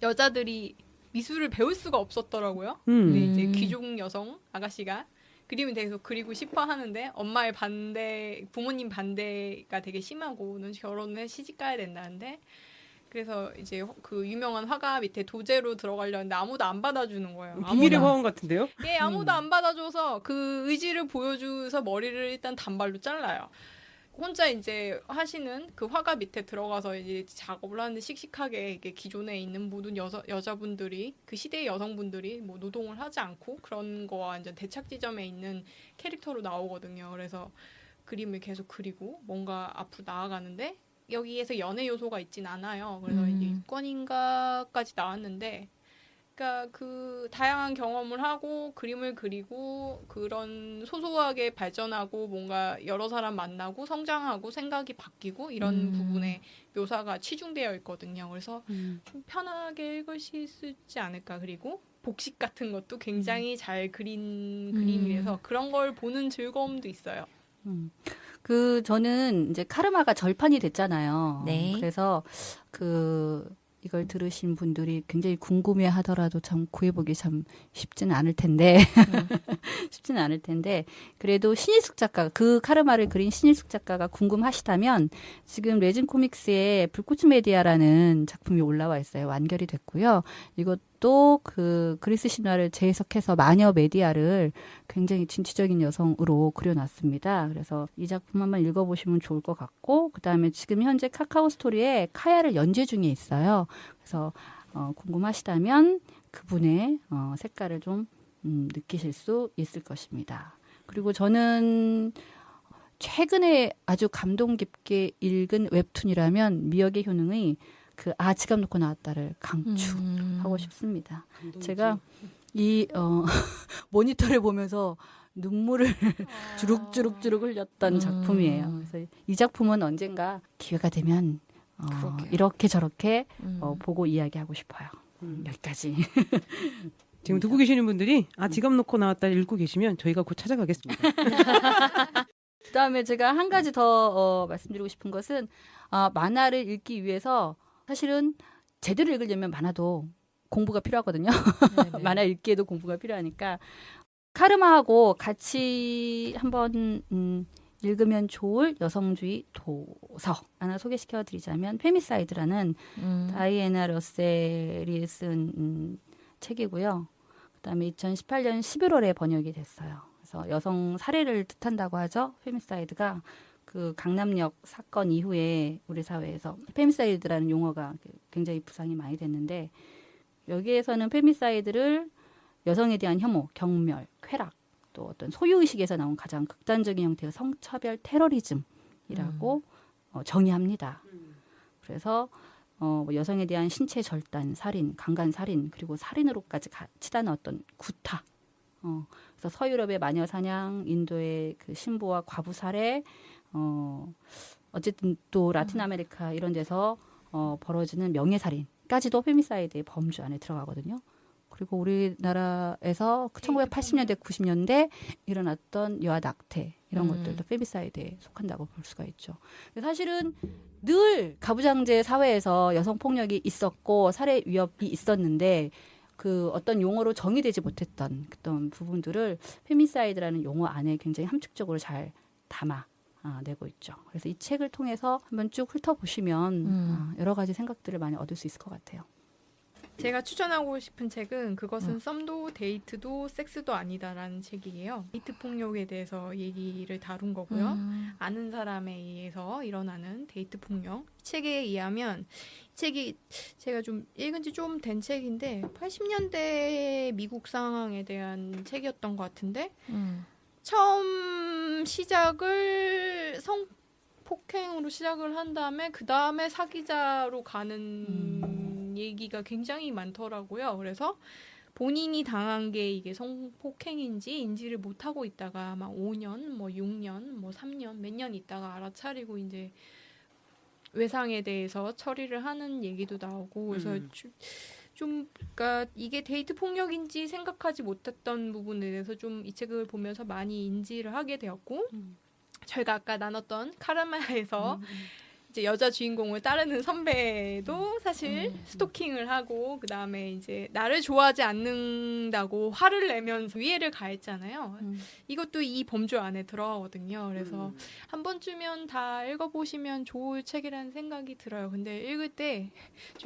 여자들이 미술을 배울 수가 없었더라고요. 근데 이제 귀족 여성 아가씨가 그림을 계속 그리고 싶어 하는데 엄마의 반대, 부모님 반대가 되게 심하고 넌 결혼을 해 시집 가야 된다는데 그래서 이제 그 유명한 화가 밑에 도제로 들어가려는데 아무도 안 받아주는 거예요. 비밀의 화원 같은데요? 예, 아무도 안 받아줘서 그 의지를 보여줘서 머리를 일단 단발로 잘라요. 혼자 이제 하시는 그 화가 밑에 들어가서 이제 작업을 하는데 씩씩하게 이게 기존에 있는 모든 여자분들이 그 시대의 여성분들이 뭐 노동을 하지 않고 그런 거와 완전 대착 지점에 있는 캐릭터로 나오거든요. 그래서 그림을 계속 그리고 뭔가 앞으로 나아가는데 여기에서 연애 요소가 있진 않아요. 그래서 이제 6권인가까지 나왔는데 그러니까 그 다양한 경험을 하고 그림을 그리고 그런 소소하게 발전하고 뭔가 여러 사람 만나고 성장하고 생각이 바뀌고 이런 부분에 묘사가 치중되어 있거든요. 그래서 좀 편하게 읽으실 수 있지 않을까. 그리고 복식 같은 것도 굉장히 잘 그린 그림이라서 그런 걸 보는 즐거움도 있어요. 저는 이제 카르마가 절판이 됐잖아요. 네. 그래서 이걸 들으신 분들이 굉장히 궁금해 하더라도 참 구해보기 참 쉽지는 않을 텐데. 쉽지는 않을 텐데. 그래도 신일숙 작가, 그 카르마를 그린 신일숙 작가가 궁금하시다면 지금 레진 코믹스에 불꽃의 메디아라는 작품이 올라와 있어요. 완결이 됐고요. 이것도 그 그리스 신화를 재해석해서 마녀 메디아를 굉장히 진취적인 여성으로 그려놨습니다. 그래서 이 작품 한번 읽어보시면 좋을 것 같고, 그 다음에 지금 현재 카카오 스토리에 카야를 연재 중에 있어요. 그래서 궁금하시다면 그분의 색깔을 좀 느끼실 수 있을 것입니다. 그리고 저는 최근에 아주 감동 깊게 읽은 웹툰이라면 미역의 효능의 지갑 놓고 나왔다를 강추하고 싶습니다. 제가 이 모니터를 보면서 눈물을 주룩주룩 흘렸던 작품이에요. 그래서 이 작품은 언젠가 기회가 되면 이렇게 저렇게 보고 이야기하고 싶어요. 여기까지. 지금 듣고 계시는 분들이 지갑 놓고 나왔다 읽고 계시면 저희가 곧 찾아가겠습니다. 그다음에 제가 한 가지 더 말씀드리고 싶은 것은 만화를 읽기 위해서 사실은 제대로 읽으려면 만화도 공부가 필요하거든요. 만화 읽기에도 공부가 필요하니까 카르마하고 같이 한번 읽으면 좋을 여성주의 도서 하나 소개시켜드리자면 페미사이드라는 다이애나 러셀이 쓴 책이고요. 그다음에 2018년 11월에 번역이 됐어요. 그래서 여성 살해를 뜻한다고 하죠. 페미사이드가 그 강남역 사건 이후에 우리 사회에서 페미사이드라는 용어가 굉장히 부상이 많이 됐는데 여기에서는 페미사이드를 여성에 대한 혐오, 경멸, 쾌락 또 어떤 소유의식에서 나온 가장 극단적인 형태의 성차별 테러리즘이라고 정의합니다. 그래서 여성에 대한 신체 절단, 살인, 강간 살인 그리고 살인으로까지 치닫는 어떤 구타. 그래서 서유럽의 마녀 사냥, 인도의 그 신부와 과부 살해, 어쨌든 또 라틴 아메리카 이런 데서 벌어지는 명예살인까지도 페미사이드의 범주 안에 들어가거든요. 그리고 우리나라에서 1980년대, 90년대 일어났던 여아 낙태 이런 것들도 페미사이드에 속한다고 볼 수가 있죠. 사실은 늘 가부장제 사회에서 여성 폭력이 있었고 살해 위협이 있었는데 그 어떤 용어로 정의되지 못했던 그런 부분들을 페미사이드라는 용어 안에 굉장히 함축적으로 잘 담아내고 있죠. 그래서 이 책을 통해서 한번 쭉 훑어보시면 여러 가지 생각들을 많이 얻을 수 있을 것 같아요. 제가 추천하고 싶은 책은 그것은 썸도 데이트도 섹스도 아니다라는 책이에요. 데이트 폭력에 대해서 얘기를 다룬 거고요. 아는 사람에 의해서 일어나는 데이트 폭력. 이 책에 의하면 이 책이 제가 좀 읽은 지 좀 된 책인데 80년대 미국 상황에 대한 책이었던 것 같은데 처음 시작을 성폭행으로 시작을 한 다음에 그 다음에 사기자로 가는 얘기가 굉장히 많더라고요. 그래서 본인이 당한 게 이게 성폭행인지 인지를 못하고 있다가 막 5년, 뭐 6년, 뭐 3년, 몇 년 있다가 알아차리고 이제 외상에 대해서 처리를 하는 얘기도 나오고 그래서 좀 그러니까 이게 데이트 폭력인지 생각하지 못했던 부분에 대해서 좀 이 책을 보면서 많이 인지를 하게 되었고 저희가 아까 나눴던 카르마에서 이제 여자 주인공을 따르는 선배도 사실 스토킹을 하고 그 다음에 이제 나를 좋아하지 않는다고 화를 내면서 위해를 가했잖아요. 이것도 이 범주 안에 들어가거든요. 그래서 한 번쯤은 다 읽어보시면 좋을 책이라는 생각이 들어요. 근데 읽을 때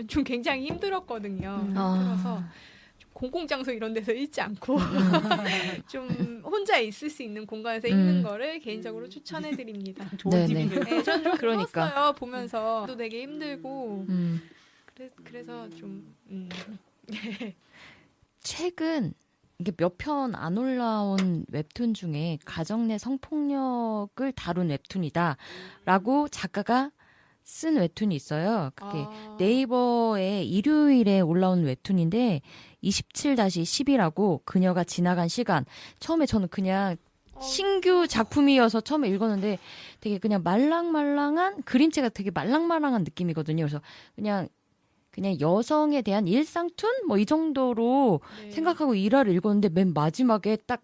좀 굉장히 힘들었거든요. 힘들어서 공공장소 이런 데서 읽지 않고 좀 혼자 있을 수 있는 공간에서 읽는 거를 개인적으로 추천해드립니다. 좋은 집이네요. 네, 저는 좀 그러니까. 힘들었어요. 보면서 또 되게 힘들고 그래서 좀 최근 이게 몇 편 안 올라온 웹툰 중에 가정 내 성폭력을 다룬 웹툰이다라고 작가가 쓴 웹툰이 있어요. 그게 네이버에 일요일에 올라온 웹툰인데 27-10이라고 그녀가 지나간 시간. 처음에 저는 그냥 신규 작품이어서 처음에 읽었는데 되게 그냥 말랑말랑한 그림체가 되게 말랑말랑한 느낌이거든요. 그래서 그냥 여성에 대한 일상툰 뭐 이 정도로 생각하고 일화를 읽었는데 맨 마지막에 딱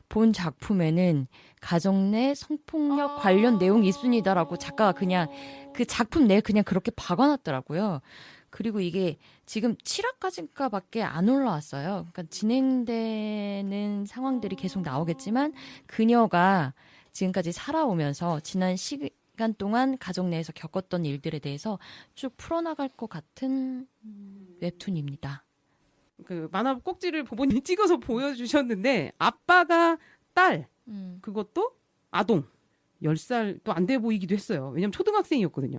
본 작품에는 가정 내 성폭력 관련 내용이 있습니다라고 작가가 그냥 그 작품 내에 그냥 그렇게 박아놨더라고요. 그리고 이게 지금 7화까지밖에 안 올라왔어요. 그러니까 진행되는 상황들이 계속 나오겠지만 그녀가 지금까지 살아오면서 지난 시간 동안 가정 내에서 겪었던 일들에 대해서 쭉 풀어나갈 것 같은 웹툰입니다. 그 만화 꼭지를 부모님이 찍어서 보여주셨는데 아빠가 딸 그것도 아동 10살도 안 돼 보이기도 했어요. 왜냐면 초등학생이었거든요.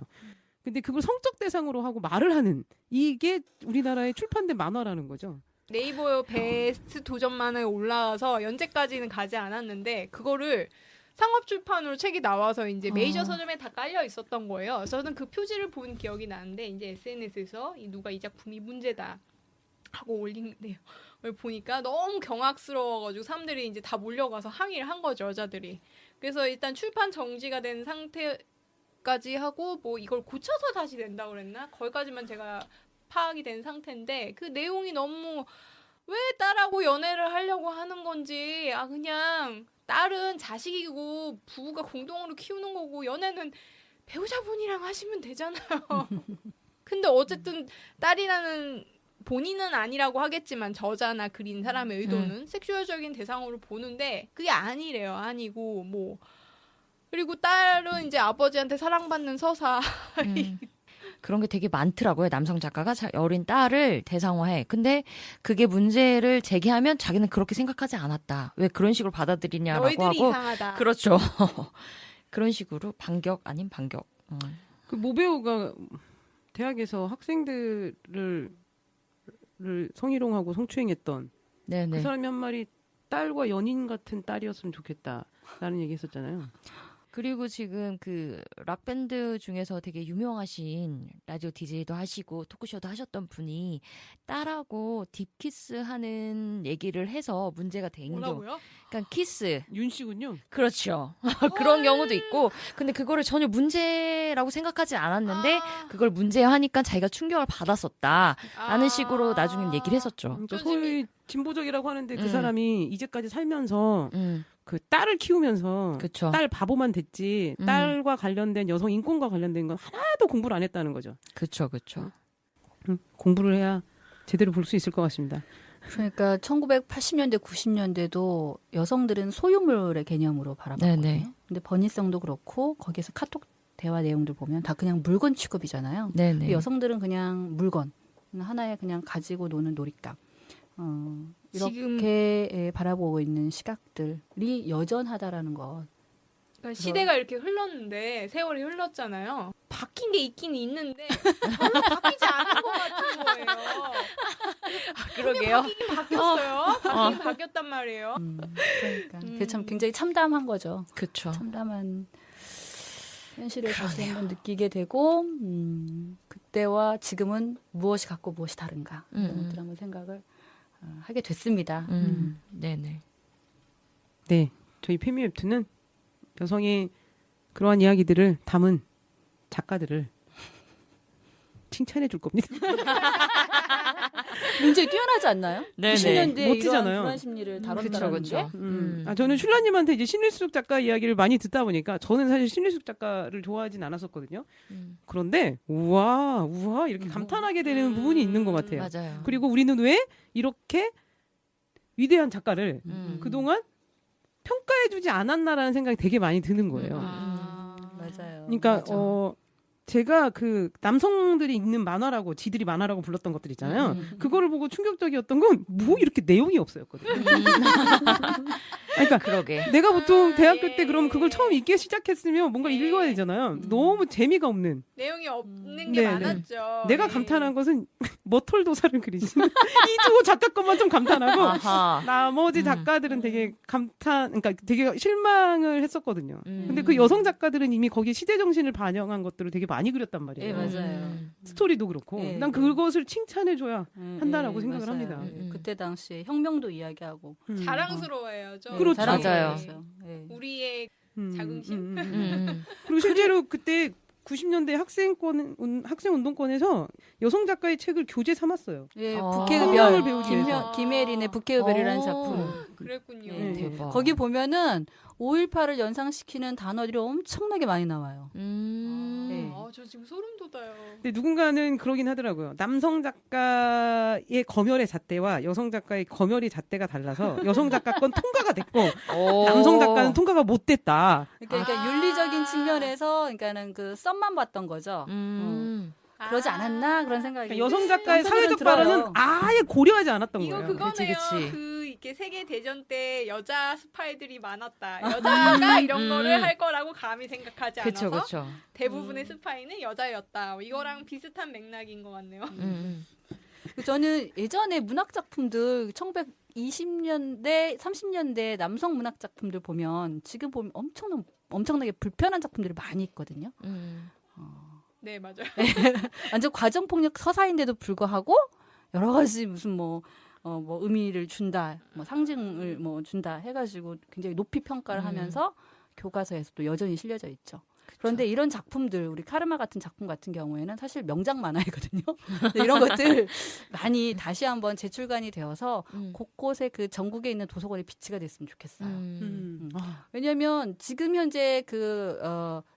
근데 그걸 성적 대상으로 하고 말을 하는 이게 우리나라에 출판된 만화라는 거죠. 네이버 베스트 도전만에 올라와서 연재까지는 가지 않았는데 그거를 상업출판으로 책이 나와서 이제 메이저 서점에 다 깔려 있었던 거예요. 저는 그 표지를 본 기억이 나는데 이제 SNS에서 누가 이 작품이 문제다 하고 올린 내용을 보니까 너무 경악스러워가지고 사람들이 이제 다 몰려가서 항의를 한 거죠, 여자들이. 그래서 일단 출판 정지가 된 상태까지 하고 뭐 이걸 고쳐서 다시 낸다고 그랬나? 거기까지만 제가 파악이 된 상태인데 그 내용이 너무 왜 딸하고 연애를 하려고 하는 건지 그냥 딸은 자식이고 부부가 공동으로 키우는 거고 연애는 배우자분이랑 하시면 되잖아요. 근데 어쨌든 딸이라는 본인은 아니라고 하겠지만 저자나 그린 사람의 의도는 섹슈얼적인 대상으로 보는데 그게 아니래요. 아니고 뭐 그리고 딸은 이제 아버지한테 사랑받는 서사. 그런 게 되게 많더라고요. 남성 작가가 어린 딸을 대상화해. 근데 그게 문제를 제기하면 자기는 그렇게 생각하지 않았다. 왜 그런 식으로 받아들이냐라고 너희들이 하고. 이상하다. 그렇죠. 그런 식으로 반격 아닌 반격. 그 모배우가 대학에서 학생들을 성희롱하고 성추행했던 네네. 그 사람이 한 말이 딸과 연인 같은 딸이었으면 좋겠다라는 얘기 했었잖아요. 그리고 지금 그 락밴드 중에서 되게 유명하신 라디오 DJ도 하시고 토크쇼도 하셨던 분이 딸하고 딥키스 하는 얘기를 해서 문제가 된 경우. 뭐라고요? 그러니까 키스. 윤 씨군요. 그렇죠. 그런 경우도 있고. 근데 그거를 전혀 문제라고 생각하지 않았는데 그걸 문제화하니까 자기가 충격을 받았었다라는 식으로 나중에 얘기를 했었죠. 그러니까 소위 진보적이라고 하는데 그 음. 사람이 이제까지 살면서 그 딸을 키우면서 그쵸. 딸 바보만 됐지 딸과 관련된 여성 인권과 관련된 건 하나도 공부를 안 했다는 거죠. 그쵸, 그쵸. 공부를 해야 제대로 볼 수 있을 것 같습니다. 그러니까 1980년대, 90년대도 여성들은 소유물의 개념으로 바라봤거든요. 네네. 근데 버니성도 그렇고 거기에서 카톡 대화 내용들 보면 다 그냥 물건 취급이잖아요. 네네. 여성들은 그냥 물건 하나에 그냥 가지고 노는 놀잇감. 이렇게 바라보고 있는 시각들이 여전하다라는 것. 그러니까 시대가 이렇게 흘렀는데 세월이 흘렀잖아요. 바뀐 게 있긴 있는데 별로 바뀌지 않은 것 같은 거예요. 그러게요. 바뀌긴 바뀌었어요. 바뀌긴 바뀌었단 말이에요. 그러니까 그게 참 굉장히 참담한 거죠. 그쵸. 참담한 현실을 다시 한번 느끼게 되고 그때와 지금은 무엇이 같고 무엇이 다른가 이런 것들 한번 생각을 하게 됐습니다. 네네. 네, 저희 페미 웹툰은 여성의 그러한 이야기들을 담은 작가들을 칭찬해 줄 겁니다. 굉장히 뛰어나지 않나요? 네네. 90년대에 멋지잖아요. 이런 불안 심리를 다뤘다는 그쵸. 게 저는 슐라님한테 이제 신일숙 작가 이야기를 많이 듣다 보니까 저는 사실 신일숙 작가를 좋아하진 않았었거든요. 그런데 우와 이렇게 감탄하게 되는 부분이 있는 것 같아요. 맞아요. 그리고 우리는 왜 이렇게 위대한 작가를 그동안 평가해주지 않았나라는 생각이 되게 많이 드는 거예요. 맞아요. 그러니까 맞아. 제가 그 남성들이 읽는 만화라고 지들이 만화라고 불렀던 것들 있잖아요. 그거를 보고 충격적이었던 건 뭐 이렇게 내용이 없어였거든요. 그러니까 그러게. 내가 보통 대학교 예. 때 그럼 그걸 처음 읽기 시작했으면 뭔가 예. 읽어야 되잖아요. 너무 재미가 없는. 내용이 없는 게 네, 많았죠. 내가 예. 감탄한 것은 머털도사를 그리신 이주호 작가 것만 좀 감탄하고 아하. 나머지 작가들은 되게 그러니까 되게 실망을 했었거든요. 근데 그 음. 여성 작가들은 이미 거기에 시대 정신을 반영한 것들을 되게 많이 그렸단 말이에요. 예, 맞아요. 스토리도 그렇고 예, 난 네. 그것을 칭찬해줘야 한다라고 예, 생각을 맞아요. 합니다. 예, 그때 당시에 혁명도 이야기하고 자랑스러워해야죠. 예, 그렇죠. 맞아요. 예. 우리의 음, 자긍심? 그리고 실제로 그때 90년대 학생 운동권에서 여성 작가의 책을 교재 삼았어요. 예, 아. 북해의 성경을 별, 배우기 위해서. 김혜린의 북해의 별이라는 작품. 그랬군요. 예. 대박. 거기 보면은 5.18을 연상시키는 단어들이 엄청나게 많이 나와요. 네. 저 지금 소름 돋아요. 근데 누군가는 그러긴 하더라고요. 남성 작가의 검열의 잣대와 여성 작가의 검열의 잣대가 달라서 여성 작가 건 통과가 됐고 남성 작가는 통과가 못 됐다. 그러니까 윤리적인 측면에서 그러니까는 그 썸만 봤던 거죠. 그러지 않았나 그런 생각이. 그러니까 여성 작가의 한편으로는 사회적 들어요. 발언은 아예 고려하지 않았던 이거 거예요. 그거네요. 그치. 그 이렇게 세계 대전 때 여자 스파이들이 많았다. 여자가 이런 거를 할 거라고 감히 생각하지 그쵸, 않아서 그쵸. 대부분의 스파이는 여자였다. 이거랑 비슷한 맥락인 것 같네요. 저는 예전에 문학 작품들 1920년대, 30년대 남성 문학 작품들 보면 지금 보면 엄청나게 불편한 작품들이 많이 있거든요. 네, 맞아요. 완전 과정폭력 서사인데도 불구하고 여러 가지 무슨 뭐 의미를 준다, 뭐 상징을 뭐 준다 해가지고 굉장히 높이 평가를 하면서 교과서에서도 여전히 실려져 있죠. 그런데 이런 작품들, 우리 카르마 같은 작품 같은 경우에는 사실 명작 만화이거든요. 근데 이런 것들 많이 다시 한번 재출간이 되어서 곳곳에 그 전국에 있는 도서관에 비치가 됐으면 좋겠어요. 왜냐하면 지금 현재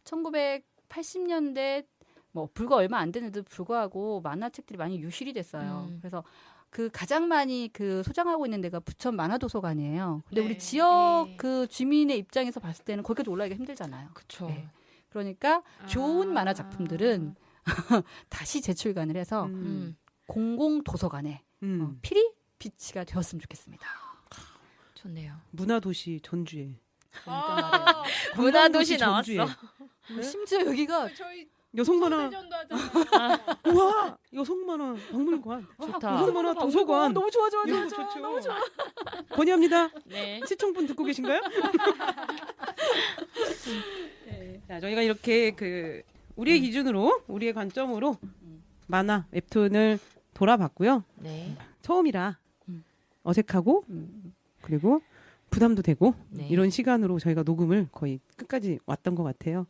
1980년대 뭐 불과 얼마 안 됐는데도 불구하고 만화책들이 많이 유실이 됐어요. 그래서 그 가장 많이 그 소장하고 있는 데가 부천 만화도서관이에요. 근데 네. 우리 지역 네. 그 주민의 입장에서 봤을 때는 거기까지 올라가기가 힘들잖아요. 그쵸. 네. 그러니까 좋은 만화 작품들은 다시 재출간을 해서 공공 도서관에 필히 비치가 되었으면 좋겠습니다. 좋네요. 문화도시 전주에. 아, 문화도시 전주에. 나왔어. 심지어 여기가 저희 여성 만화. 소대전도 하잖아요. 우와, 여성 만화 박물관. 좋다. 여성 만화 도서관. 너무 좋아, 좋아, 이런 좋아, 거 좋아. 좋죠. 너무 좋아. 건의합니다. 네. 시청분 듣고 계신가요? 자, 저희가 이렇게 우리의 기준으로, 우리의 관점으로 만화, 웹툰을 돌아봤고요. 네. 처음이라 어색하고 그리고 부담도 되고 네. 이런 시간으로 저희가 녹음을 거의 끝까지 왔던 것 같아요.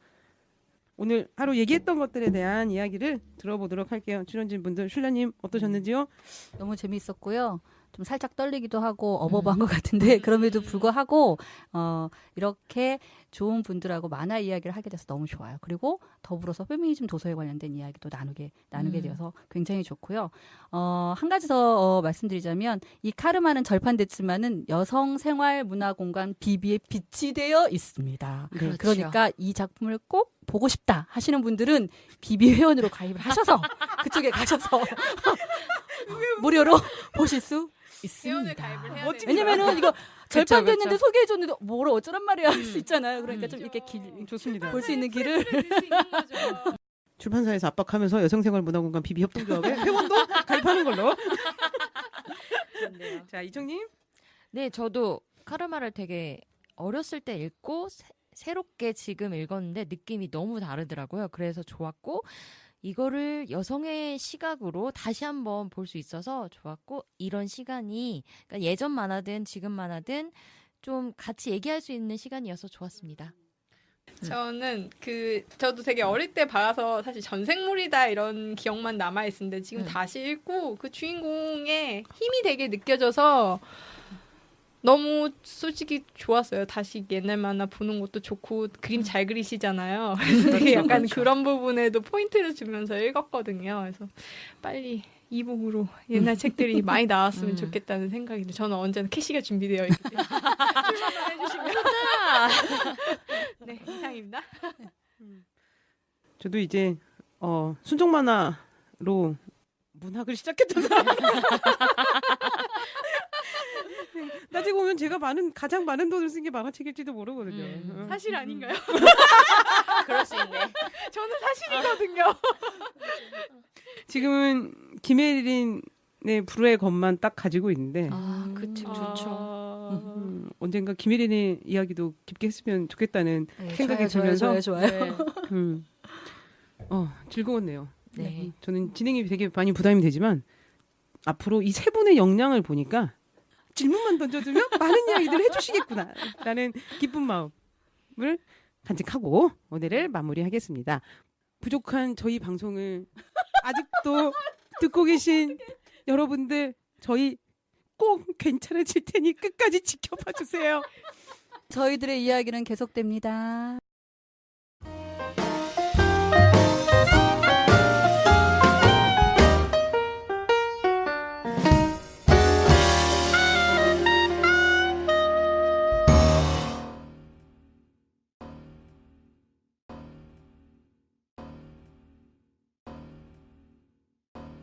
오늘 하루 얘기했던 것들에 대한 이야기를 들어보도록 할게요. 출연진 분들, 슐라님 어떠셨는지요? 너무 재미있었고요. 좀 살짝 떨리기도 하고 어버버한 것 같은데 그럼에도 불구하고 이렇게 좋은 분들하고 만화 이야기를 하게 돼서 너무 좋아요. 그리고 더불어서 페미니즘 도서에 관련된 이야기도 나누게 되어서 굉장히 좋고요. 한 가지 더 말씀드리자면 이 카르마는 절판됐지만은 여성 생활 문화 공간 비비에 빛이 되어 있습니다. 그렇죠. 그러니까 이 작품을 꼭 보고 싶다 하시는 분들은 비비 회원으로 가입을 하셔서 그쪽에 가셔서 무료로 보실 수 회원을 있습니다. 가입을 해야 멋진 돼요. 왜냐면은 이거 절판됐는데 그쵸. 소개해줬는데 뭐라 어쩌란 말이야 할 수 있잖아요. 그러니까 좀 이렇게 좋습니다. 볼 수 있는 길을 수 있는 거죠. 출판사에서 압박하면서 여성생활문화공간 비비협동조합에 회원도 가입하는 걸로. 자, 이청님. 네, 저도 카르마를 되게 어렸을 때 읽고 새롭게 지금 읽었는데 느낌이 너무 다르더라고요. 그래서 좋았고 이거를 여성의 시각으로 다시 한번 볼 수 있어서 좋았고 이런 시간이 그러니까 예전 만화든 지금 만화든 좀 같이 얘기할 수 있는 시간이어서 좋았습니다. 저는 저도 되게 어릴 때 봐서 사실 전생물이다 이런 기억만 남아 있는데 지금 다시 읽고 그 주인공의 힘이 되게 느껴져서 너무 솔직히 좋았어요. 다시 옛날 만화 보는 것도 좋고 그림 잘 그리시잖아요. 그래서 되게 약간 그런 부분에도 포인트를 주면서 읽었거든요. 그래서 빨리 이북으로 옛날 책들이 많이 나왔으면 좋겠다는 생각이 들어요. 저는 언제나 캐시가 준비되어 있기 때문에 출마만 해주시면 네, 이상입니다. 저도 이제 순정 만화로 문학을 시작했던 사람. 나중에 보면 제가 가장 많은 돈을 쓴 게 만화책일지도 모르거든요. 사실 아닌가요? 그럴 수 있네. 저는 사실이거든요. 지금은 김혜린의 불후의 것만 딱 가지고 있는데 아, 그 책 좋죠. 언젠가 김혜린의 이야기도 깊게 했으면 좋겠다는 생각이 들면서 좋아요. 즐거웠네요. 네. 저는 진행이 되게 많이 부담이 되지만 앞으로 이 세 분의 역량을 보니까 질문만 던져두면 많은 이야기들을 해주시겠구나 라는 기쁜 마음을 간직하고 오늘을 마무리하겠습니다. 부족한 저희 방송을 아직도 듣고 계신 여러분들 저희 꼭 괜찮아질 테니 끝까지 지켜봐 주세요. 저희들의 이야기는 계속됩니다.